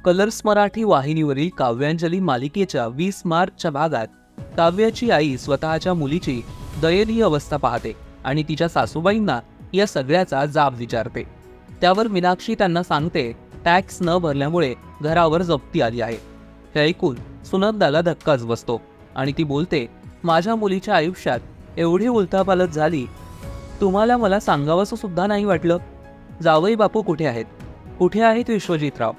Colours Marathi वाहिनीवरील काव्यांजली मालिकेच्या 20 मार्चच्या भागात काव्याची आई स्वतःच्या मुलीची दयनीय अवस्था पाहते आणि तिच्या सासूबाईंना या सगळ्याचा जाब विचारते। त्यावर मीनाक्षी त्यांना सांगते टॅक्स न भरल्यामुळे घरावर जप्ती आली आहे। हे ऐकून सुनंदाला धक्काच बसतो आणि ती बोलते, माझ्या मुलीच्या आयुष्यात एवढी उलथापालथ झाली, तुम्हाला मला सांगावंसं सुद्धा नाही वाटलं? जावई बापू कुठे आहेत? कुठे आहेत विश्वजितराव?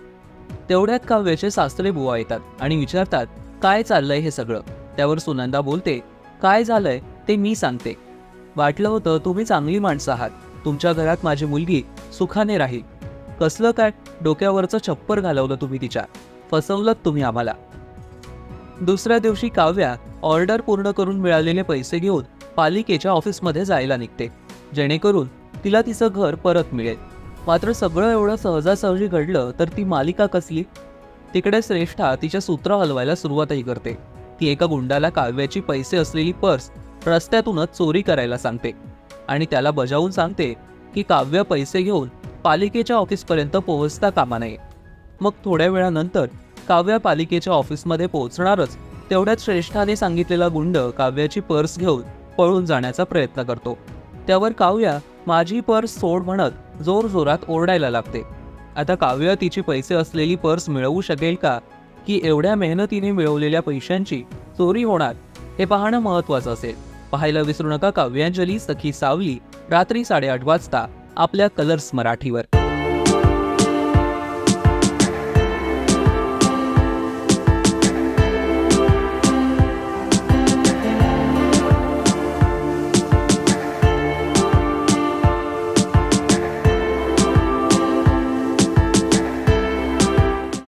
तेवढ्यात काव्याचे सासरे बुवा येतात आणि विचारतात, काय चाललंय हे सगळं? त्यावर सुनंदा बोलते, काय झालंय ते मी सांगते। वाटलं होतं तुम्ही चांगली माणसं आहात, तुमच्या घरात माझी मुलगी सुखाने राहील। कसलं काय डोक्यावरचं छप्पर घालवलं तुम्ही तिच्या, फसवलत तुम्ही आम्हाला। दुसऱ्या दिवशी काव्या ऑर्डर पूर्ण करून मिळालेले पैसे घेऊन पालिकेच्या ऑफिसमध्ये जायला निघते, जेणेकरून तिला तिचं घर परत मिळेल। मात्र सगळं एवढं सहजासहजी घडलं तर ती मालिका कसली? तिकडे श्रेष्ठा तिच्या सूत्र हलवायला सुरुवातही करते। ती एका गुंडाला काव्याची पैसे असलेली पर्स रस्त्यातूनच चोरी करायला सांगते आणि त्याला बजावून सांगते की काव्य पैसे घेऊन पालिकेच्या ऑफिसपर्यंत पोहोचता कामा नये। मग थोड्या वेळानंतर काव्या पालिकेच्या ऑफिसमध्ये पोहोचणारच तेवढ्यात श्रेष्ठाने सांगितलेला गुंड काव्याची पर्स घेऊन पळून जाण्याचा प्रयत्न करतो। त्यावर काव्या माझी पर्स सोड म्हणत जोरजोरात ओरडायला लागते। आता काव्या तिची पैसे असलेली पर्स मिळवू शकेल का, की एवढ्या मेहनतीने मिळवलेल्या पैशांची चोरी होणार, हे पाहणं महत्त्वाचं असेल। पाहायला विसरू नका काव्यांजली सखी सावली, रात्री 8:30 वाजता आपल्या कलर्स मराठीवर।